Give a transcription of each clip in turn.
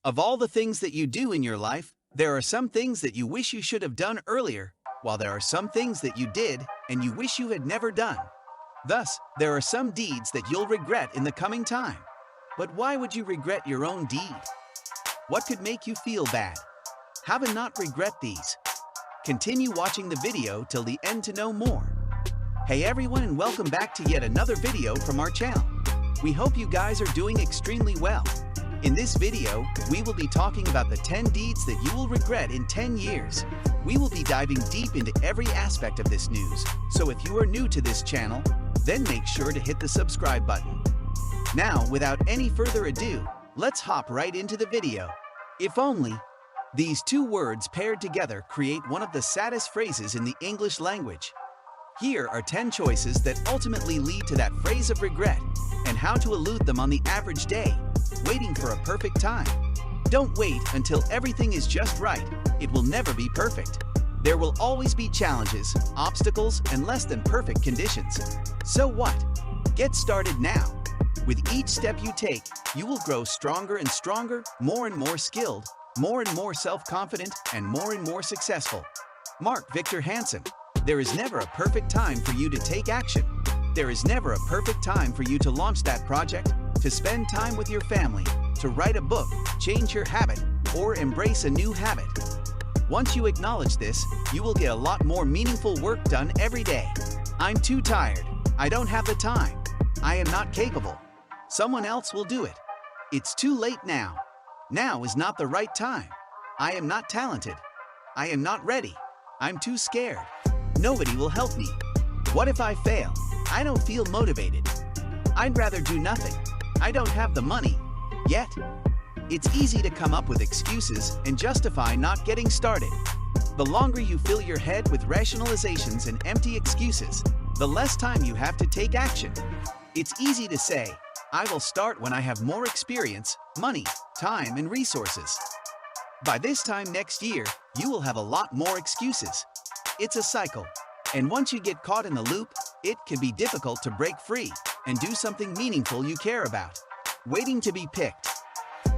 Of all the things that you do in your life, there are some things that you wish you should have done earlier, while there are some things that you did and you wish you had never done. Thus, there are some deeds that you'll regret in the coming time. But why would you regret your own deed? What could make you feel bad? Have a not regret these. Continue watching the video till the end to know more. Hey everyone, and welcome back to yet another video from our channel. We hope you guys are doing extremely well. In this video, we will be talking about the 10 deeds that you will regret in 10 years. We will be diving deep into every aspect of this news, so if you are new to this channel, then make sure to hit the subscribe button. Now, without any further ado, let's hop right into the video. If only. These two words paired together create one of the saddest phrases in the English language. Here are 10 choices that ultimately lead to that phrase of regret, and how to elude them on the average day, waiting for a perfect time. Don't wait until everything is just right. It will never be perfect. There will always be challenges, obstacles, and less than perfect conditions. So what? Get started now. With each step you take, you will grow stronger and stronger, more and more skilled, more and more self-confident, and more successful. Mark Victor Hansen. There is never a perfect time for you to take action. There is never a perfect time for you to launch that project, to spend time with your family, to write a book, change your habit, or embrace a new habit. Once you acknowledge this, you will get a lot more meaningful work done every day. I'm too tired. I don't have the time. I am not capable. Someone else will do it. It's too late now. Now is not the right time. I am not talented. I am not ready. I'm too scared. Nobody will help me. What if I fail? I don't feel motivated. I'd rather do nothing. I don't have the money. Yet. It's easy to come up with excuses and justify not getting started. The longer you fill your head with rationalizations and empty excuses, the less time you have to take action. It's easy to say, I will start when I have more experience, money, time, and resources. By this time next year, you will have a lot more excuses. It's a cycle. And once you get caught in the loop, it can be difficult to break free and do something meaningful you care about. Waiting to be picked.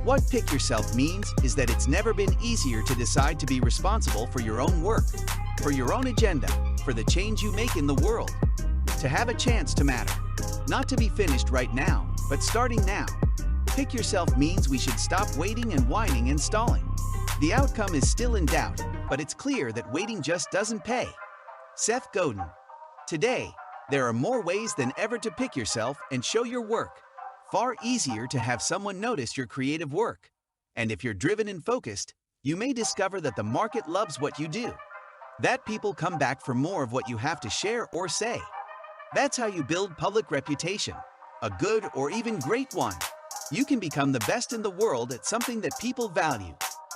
What pick yourself means is that it's never been easier to decide to be responsible for your own work, for your own agenda, for the change you make in the world. To have a chance to matter. Not to be finished right now, but starting now. Pick yourself means we should stop waiting and whining and stalling. The outcome is still in doubt, but it's clear that waiting just doesn't pay. Seth Godin. Today, there are more ways than ever to pick yourself and show your work. Far easier to have someone notice your creative work. And if you're driven and focused, you may discover that the market loves what you do. That people come back for more of what you have to share or say. That's how you build public reputation, a good or even great one. You can become the best in the world at something that people value.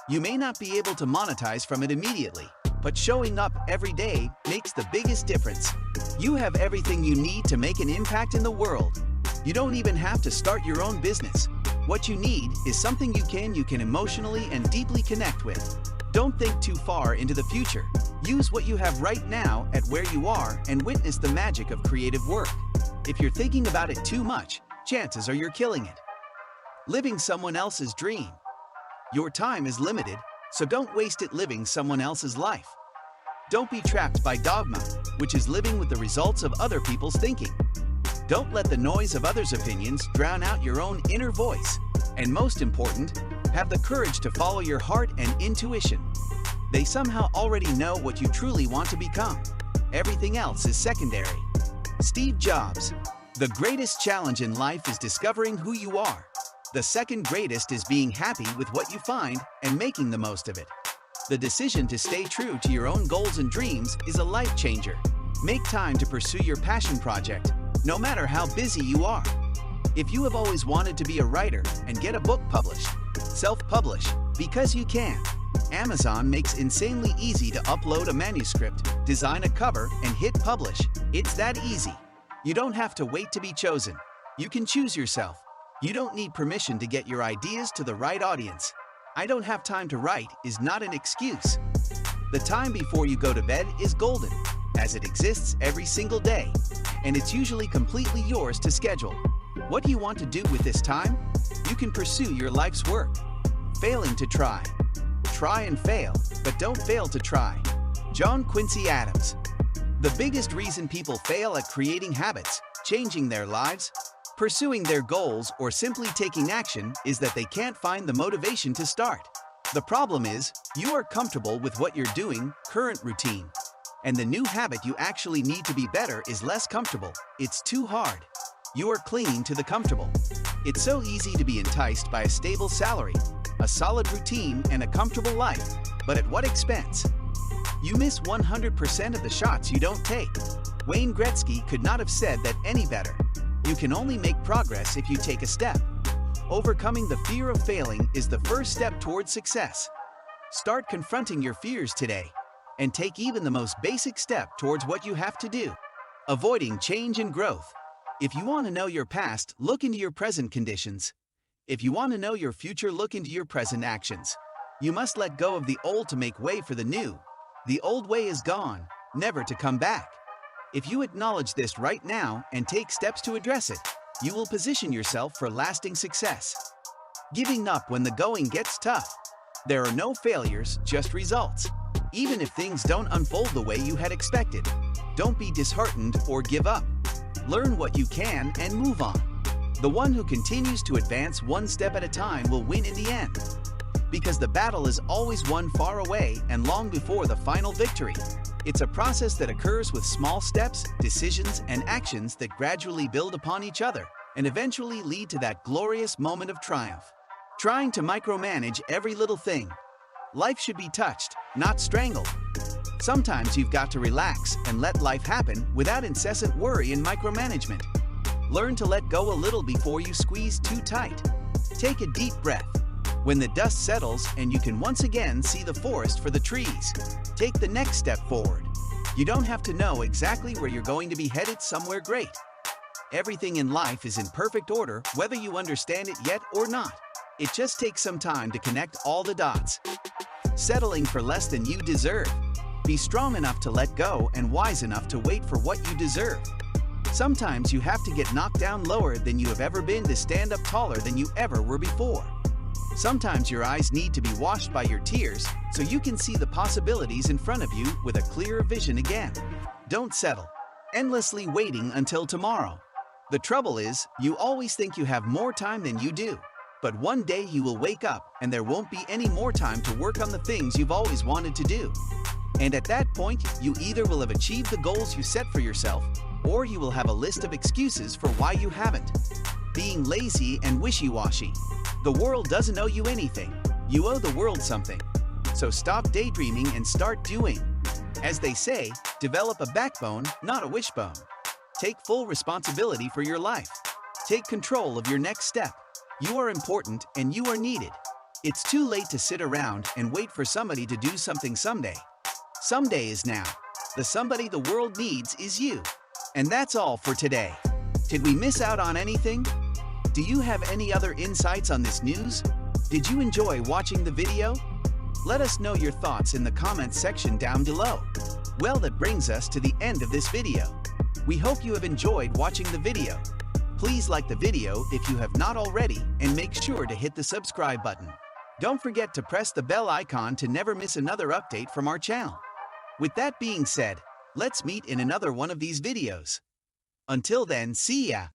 You may not be able to monetize from it immediately, but showing up every day makes the biggest difference. You have everything you need to make an impact in the world. You don't even have to start your own business. What you need is something you can emotionally and deeply connect with. Don't think too far into the future. Use what you have right now at where you are and witness the magic of creative work. If you're thinking about it too much, chances are you're killing it. Living someone else's dream. Your time is limited, so don't waste it living someone else's life. Don't be trapped by dogma, which is living with the results of other people's thinking. Don't let the noise of others' opinions drown out your own inner voice. And most important, have the courage to follow your heart and intuition. They somehow already know what you truly want to become. Everything else is secondary. Steve Jobs. The greatest challenge in life is discovering who you are. The second greatest is being happy with what you find and making the most of it. The decision to stay true to your own goals and dreams is a life changer. Make time to pursue your passion project, no matter how busy you are. If you have always wanted to be a writer and get a book published, self-publish, because you can. Amazon makes insanely easy to upload a manuscript, design a cover, and hit publish. It's that easy. You don't have to wait to be chosen. You can choose yourself. You don't need permission to get your ideas to the right audience. I don't have time to write is not an excuse. The time before you go to bed is golden, as it exists every single day, and it's usually completely yours to schedule. What do you want to do with this time? You can pursue your life's work. Failing to try. Try and fail, but don't fail to try. John Quincy Adams. The biggest reason people fail at creating habits, changing their lives, pursuing their goals, or simply taking action is that they can't find the motivation to start. The problem is, you are comfortable with what you're doing, current routine. And the new habit you actually need to be better is less comfortable. It's too hard. You are clinging to the comfortable. It's so easy to be enticed by a stable salary, a solid routine, and a comfortable life, but at what expense? You miss 100% of the shots you don't take. Wayne Gretzky could not have said that any better. You can only make progress if you take a step. Overcoming the fear of failing is the first step towards success. Start confronting your fears today, and take even the most basic step towards what you have to do. Avoiding change and growth. If you want to know your past, look into your present conditions. If you want to know your future, look into your present actions. You must let go of the old to make way for the new. The old way is gone, never to come back. If you acknowledge this right now and take steps to address it, you will position yourself for lasting success. Giving up when the going gets tough. There are no failures, just results. Even if things don't unfold the way you had expected, don't be disheartened or give up. Learn what you can and move on. The one who continues to advance one step at a time will win in the end. Because the battle is always won far away and long before the final victory. It's a process that occurs with small steps, decisions, and actions that gradually build upon each other and eventually lead to that glorious moment of triumph. Trying to micromanage every little thing. Life should be touched, not strangled. Sometimes you've got to relax and let life happen without incessant worry and micromanagement. Learn to let go a little before you squeeze too tight. Take a deep breath. When the dust settles and you can once again see the forest for the trees, take the next step forward. You don't have to know exactly where you're going to be headed, somewhere great. Everything in life is in perfect order, whether you understand it yet or not. It just takes some time to connect all the dots. Settling for less than you deserve. Be strong enough to let go and wise enough to wait for what you deserve. Sometimes you have to get knocked down lower than you have ever been to stand up taller than you ever were before. Sometimes your eyes need to be washed by your tears so you can see the possibilities in front of you with a clearer vision again. Don't settle, endlessly waiting until tomorrow. The trouble is, you always think you have more time than you do. But one day you will wake up and there won't be any more time to work on the things you've always wanted to do. And at that point, you either will have achieved the goals you set for yourself, or you will have a list of excuses for why you haven't. Being lazy and wishy-washy. The world doesn't owe you anything. You owe the world something. So stop daydreaming and start doing. As they say, develop a backbone, not a wishbone. Take full responsibility for your life. Take control of your next step. You are important and you are needed. It's too late to sit around and wait for somebody to do something someday. Someday is now. The somebody the world needs is you. And that's all for today. Did we miss out on anything? Do you have any other insights on this news? Did you enjoy watching the video? Let us know your thoughts in the comments section down below. Well, that brings us to the end of this video. We hope you have enjoyed watching the video. Please like the video if you have not already and make sure to hit the subscribe button. Don't forget to press the bell icon to never miss another update from our channel. With that being said, let's meet in another one of these videos. Until then, see ya!